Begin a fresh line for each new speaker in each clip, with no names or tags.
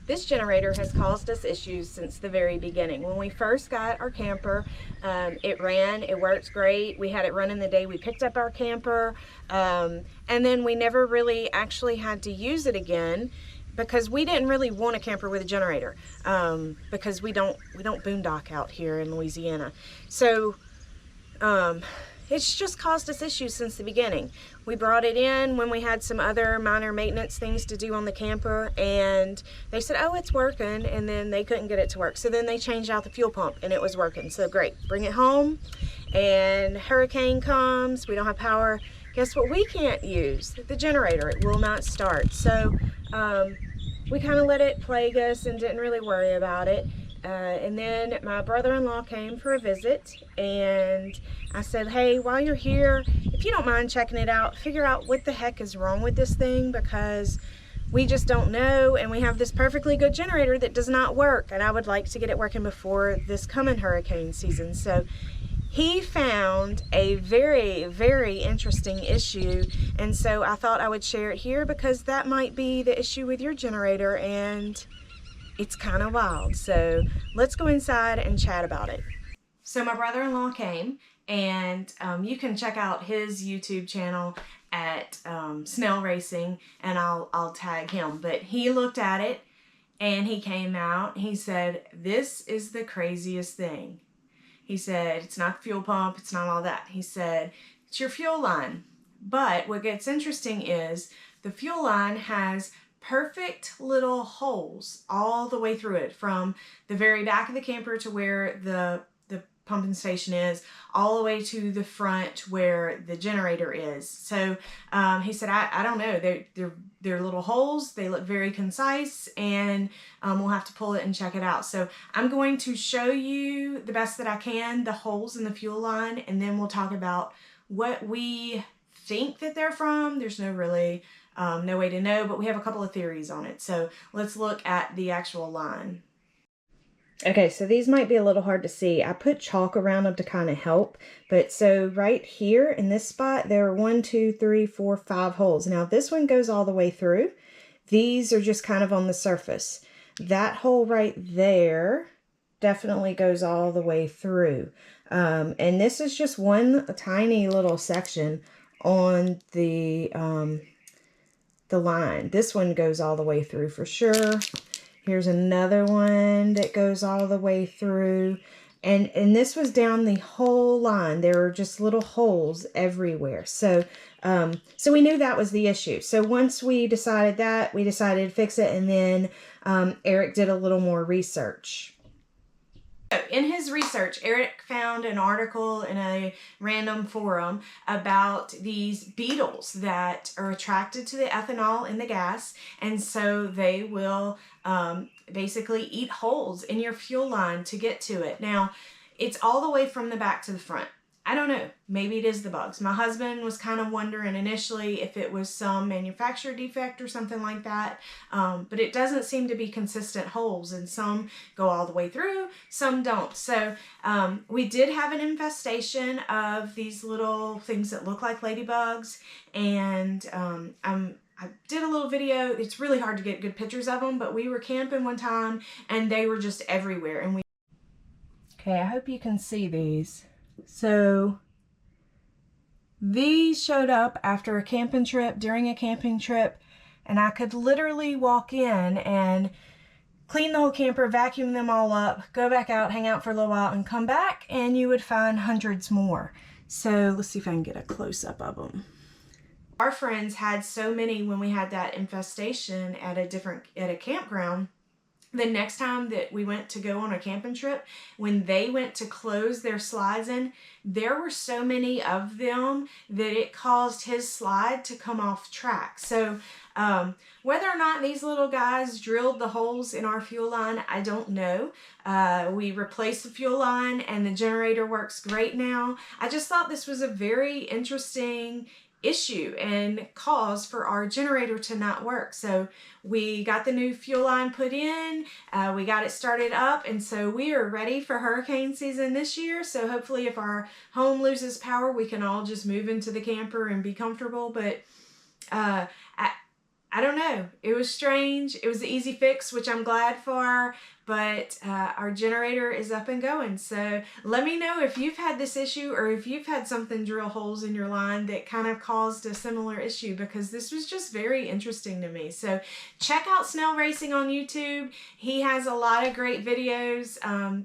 This generator has caused us issues since the very beginning. When we first got our camper, it ran, it worked great. We had it running the day we picked up our camper, and then we never really actually had to use it again because we didn't really want a camper with a generator, because we don't boondock out here in Louisiana. So it's just caused us issues since the beginning. We brought it in when we had some other minor maintenance things to do on the camper, and they said, oh, it's working, and then they couldn't get it to work. So then they changed out the fuel pump and it was working. So great, bring it home, and hurricane comes, we don't have power. Guess what we can't use? The generator. It will not start. So we kind of let it plague us and didn't really worry about it. And then my brother-in-law came for a visit, and I said, hey, while you're here, if you don't mind checking it out, figure out what the heck is wrong with this thing, because we just don't know, and we have this perfectly good generator that does not work, and I would like to get it working before this coming hurricane season. So he found a very, very interesting issue, and so I thought I would share it here because that might be the issue with your generator, and it's kind of wild. So let's go inside and chat about it. So my brother-in-law came, and you can check out his YouTube channel at Snail Racing, and I'll tag him. But he looked at it and he came out. He said, this is the craziest thing. He said, it's not the fuel pump, it's not all that. He said, it's your fuel line. But what gets interesting is the fuel line has perfect little holes all the way through it, from the very back of the camper to where the pumping station is, all the way to the front where the generator is. So he said, I don't know, they're little holes, they look very concise, and we'll have to pull it and check it out. So I'm going to show you the best that I can the holes in the fuel line, and then we'll talk about what we think that they're from. There's no really no way to know, but we have a couple of theories on it. So let's look at the actual line. Okay, so these might be a little hard to see. I put chalk around them to kind of help. But so right here in this spot, there are 1, 2, 3, 4, 5 holes. Now this one goes all the way through. These are just kind of on the surface. That hole right there definitely goes all the way through. And this is just one tiny little section on the line. This one goes all the way through for sure. Here's another one that goes all the way through. And this was down the whole line. There were just little holes everywhere. So so we knew that was the issue. So once we decided that, we decided to fix it. And then Eric did a little more research. So in his research, Eric found an article in a random forum about these beetles that are attracted to the ethanol in the gas, and so they will basically eat holes in your fuel line to get to it. Now, it's all the way from the back to the front. I don't know, maybe it is the bugs. My husband was kind of wondering initially if it was some manufacturer defect or something like that, but it doesn't seem to be consistent holes, and some go all the way through, some don't. So we did have an infestation of these little things that look like ladybugs, and I did a little video. It's really hard to get good pictures of them, but we were camping one time and they were just everywhere. And okay, I hope you can see these. So these showed up after a camping trip, during a camping trip, and I could literally walk in and clean the whole camper, vacuum them all up, go back out, hang out for a little while, and come back, and you would find hundreds more. So let's see if I can get a close-up of them. Our friends had so many when we had that infestation at a campground. The next time that we went to go on a camping trip, when they went to close their slides in, there were so many of them that it caused his slide to come off track. So whether or not these little guys drilled the holes in our fuel line, I don't know. We replaced the fuel line and the generator works great now. I just thought this was a very interesting issue and cause for our generator to not work. So we got the new fuel line put in, we got it started up, and so we are ready for hurricane season this year. So hopefully if our home loses power, we can all just move into the camper and be comfortable. But I don't know. It was strange. It was an easy fix, which I'm glad for, but our generator is up and going. So let me know if you've had this issue or if you've had something drill holes in your line that kind of caused a similar issue, because this was just very interesting to me. So check out Snell Racing on YouTube. He has a lot of great videos.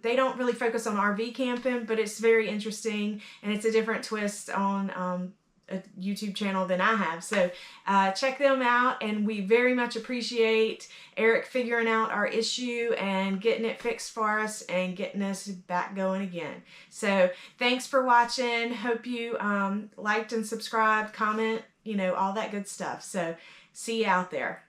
They don't really focus on RV camping, but it's very interesting, and it's a different twist on a YouTube channel than I have. So check them out, and we very much appreciate Eric figuring out our issue and getting it fixed for us and getting us back going again. So thanks for watching. Hope you liked and subscribed, comment, you know, all that good stuff. So see you out there.